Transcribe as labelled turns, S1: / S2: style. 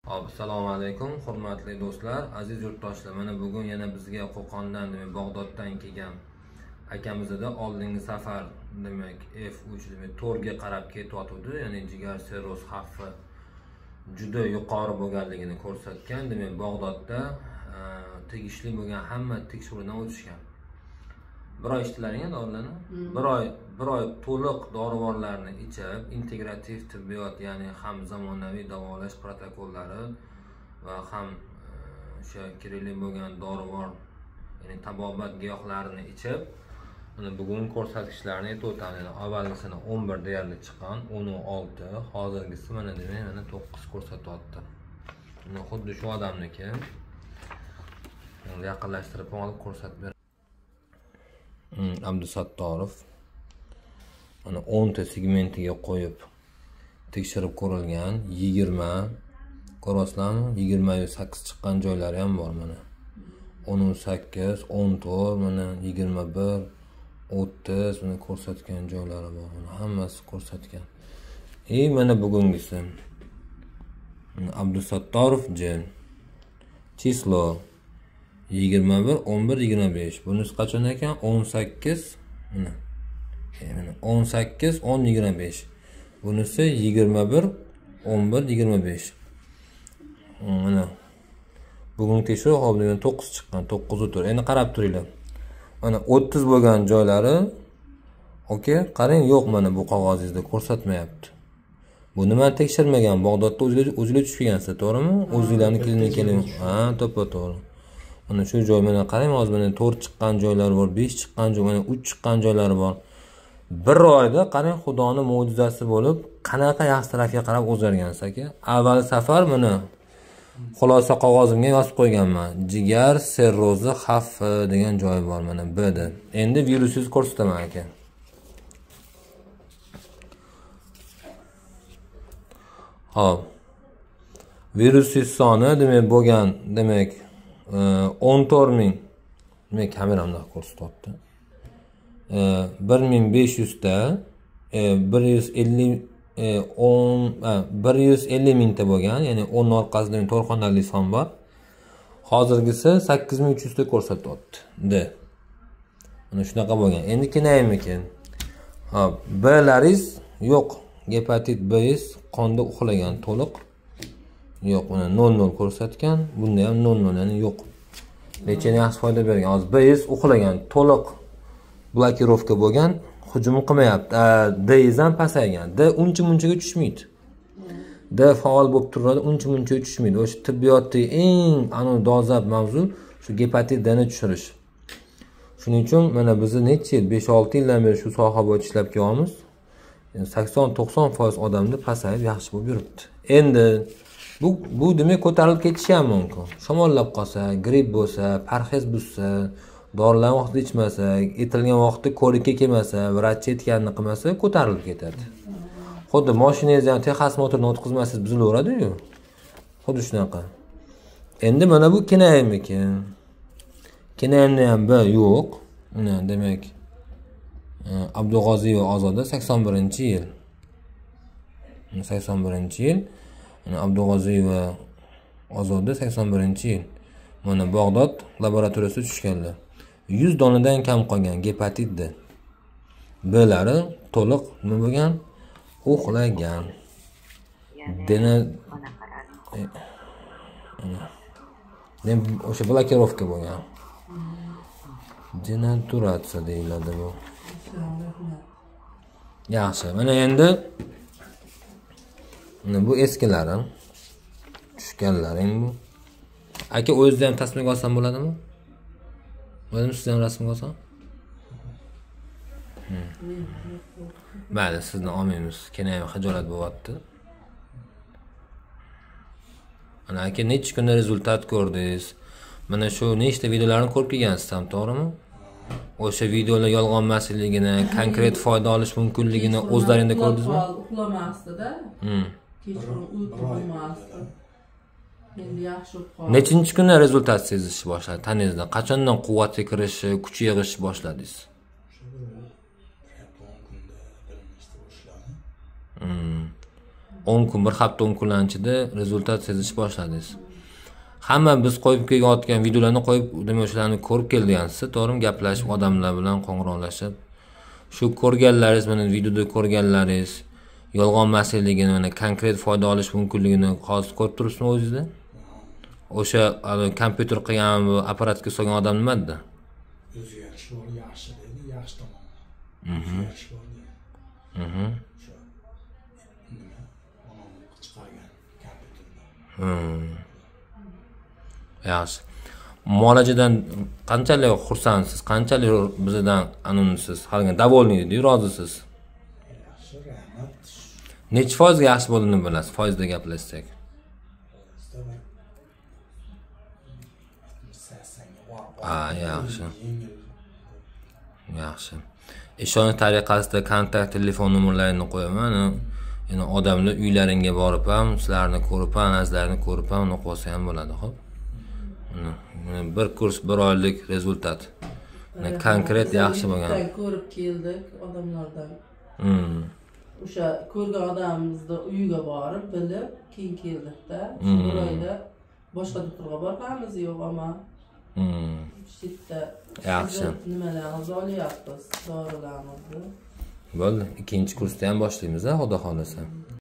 S1: Assalomu alaykum, hurmatli do'stlar, aziz yurtdoshlar. Mana bugun yana bizga Qo'qondan, demak, Bag'doddan kelgan akamizda oldingi safar, demak, F3 demak, to'rga qarab ketyotdi, ya'ni jigar sirroz xavfi juda yuqori bo'lganligini ko'rsatgan. Demak, Bag'dodda tegishli bo'lgan hamma tekshiruvdan o'tishgan. Bir oy ishtilaring dorilarni. Bir oy to'liq dorivorlarni ichib, integrativ tibbiyot, ya'ni ham zamonaviy davolash protokollari va ham o'sha kerakli bo'lgan dorivor, ya'ni tabobat giyohlarini ichib, mana bugun ko'rsatkichlarni aytib o'tamiz. Avvalgisini 11 deyarli chiqqan, 16, hozirgisi mana demak mana 9 ko'rsatyapti. Mana xuddi shu odamniki. Yaqinlashtirib olib ko'rsatib ber. Abdusattorov mana 10 ta segmentiga qo'yib tekshirib ko'rilgan. 20 ko'rasizlarmi? 28 chiqqan joylari ham bor mana. 18, 14, mana 21, 30 mana ko'rsatgan joylari bor. Mana hammasi ko'rsatgan. Mana bugungisi. Abdusattorov J. Chislo 21, 11, 25. Bunisi qachon ekan? 18. Mana. 18, 10, 25. Bunisi 21, 11, 25. Mana. Bugun tekshiruv hozirdan 9 chiqqan, 9 o'tir. Endi qarab turinglar. Mana 30 bo'lgan joylari, okey, qarang, yo'q, mana bu qog'ozingizda ko'rsatmayapti. Bu nimani tekshirmagan? Bag'dodda o'zinglar tushib kelgansiz, to'g'rimi? O'zinglarni keling. Ha, to'g'ri. Mana shu joy, mana qarang, hozir mana 4 chiqqan joylari bor, 5 chiqqan joy, mana 3 chiqqan joylari bor. Bir oyda qarang, Xudoning mo'jizasi bo'lib, qanaqa yaxshi tarafga qarab o'zgargansiz aka. Avval safar mana xulosa qog'ozimga yozib qo'yganman. Jigar sirrozi xavfi degan joy bor mana B'da. Endi virusiz ko'rsataman aka. Hop. Virusiz soni demak bo'lgan, demak 14.000, demak kameramda ko'rsatyapti. 1500 ta 150 mingta bo'lgan, ya'ni 10 orqasida to'rxonali son bor. Hozirgisi 8300 ta ko'rsatyapti. Mana shunaqa bo'lgan. Endi kenaymikin. Hop, B'laringiz yo'q. Gepatit B'ingiz qonda uxlagan to'liq. Yo'q, mana 00 ko'rsatgan. Bunda ham 00, ya'ni yo'q. Lekin yaxshi foyda bergan. Hozir B'ingiz uxlagan, to'liq blokirovka bo'lgan, hujum qilmayapti. D'ingiz ham pasaygan. D uncha-munchaga tushmaydi. D faol bo'lib turadi, uncha-munchaga tushmaydi. O'sha tibbiyotdagi eng dolzarb mavzu shu gepatit D'ni tushirish. Shuning uchun mana bizni necha yil, 5-6 yildan beri shu soha bo'yicha ishlab kelyapmiz. 80-90% odamda pasayib yaxshi bo'lib yuribdi. Endi bu demak ko'tarilib ketishi ham mumkin. Shamollab qolsa, gripp bo'lsa, parhez buzsa, dorilarni vaqtida ichmasa, etilgan vaqtda ko'rikka kelmasa, vrach aytganini qilmasa, ko'tarilib ketadi. Xuddi mashinangizni ham texas motorini o'tkazmasangiz buzilaveradi-ku. Xuddi shunaqa. Endi mana bu kenaymikin. Kenayimda ham B yo'q. Mana demak Abdug'oziy va Ozoda 81-yil. 81-yil. Mana Abdug'oziy va Ozoda 81-yil. Mana Bag'dod laboratoriyasiga tushganlar. 100 donadan kam qolgan gepatit D. B'lari to'liq nima bo'lgan? Uxlagan. O'sha blokirovka bo'lgan. Denaturatsiya deyiladi bu. Yaxshi. Mana endi bu eskilarim, tushganlaring bu. Aka, o'zingizni ham tasmaga olsam bo'ladimi? Bo'ladimi, sizni ham rasmga olsam? Mayli, sizni olmaymiz. Kenayam xijolat bo'lyapti. Mana aka, necha kunda rezultat ko'rdingiz? Mana shu nechta videolarni ko'rib kelgansiz ham, to'g'rimi? O'sha videolar yolg'on emasligini, konkret foyda olish mumkinligini o'zlaringizda ko'rdingizmi?
S2: Uxlamasdi-da. Kechqurun uyqu bo'lmasdi. Endi yaxshi qoldi.
S1: Nechinchi kunda rezultat sezishni boshladi tanangizda? Qachondan quvvatga kirishi, kuch yig'ishni boshladingiz? 10 kun, bir hafta 10 kunlar ichida rezultat sezish boshladingiz. Hamma biz qo'yib kelayotgan videolarni qo'yib, demak o'shalarni ko'rib kelgansiz, to'g'rimi? Gaplashib, odamlar bilan qo'ng'iroqlashib. Shu ko'rganlaringiz, mana videoda ko'rganlaringiz yolg'on emasligini, mana konkret foyda olish mumkinligini hozir ko'rib turibsizmi o'zingizda? O'sha kompyuter qilgan, bu apparatga solgan odam nima dedi?
S3: O'zgarish bor, yaxshi dedi, yaxshi tomon. O'zgarish bor dedi. Shu nima? Onamni chiqargan kompyuterdan.
S1: Yaxshi. Muolajadan qanchalik xursandsiz, qanchalik bizdan anonsiz, haliga davolniydi, rozisiz?
S3: Yaxshi, rahmat.
S1: Necha foizga yaxshi bo'lganini bilasiz, foizda gaplashsak?
S3: Foizda bir 80 ga bor.
S1: Yaxshi.
S3: Yengil.
S1: Yaxshi. Ishonish tariqasida kontakt telefon nomerlarini qo'yaman. Yana odamlar uylaringga borib ham, sizlarni ko'rib ham, anazlarni ko'rib ham o'qib olsa ham bo'ladi, xo'p? Bir kurs, bir oylik rezultat. Konkret yaxshi bo'lgan.
S2: Ko'rib keldik odamlardan. O'sha ko'rgan odamimizni uyiga borib, bilib, keyin keldik-da. Bir oyda boshqa doktorga borganmiz yo'q, ammo Shitda.
S1: Yaxshi.
S2: Nimalarni olyapmiz, dorilarimizni.
S1: Bo'ldi. Ikkinchi kursda ham boshlaymiz, xudo xolasa.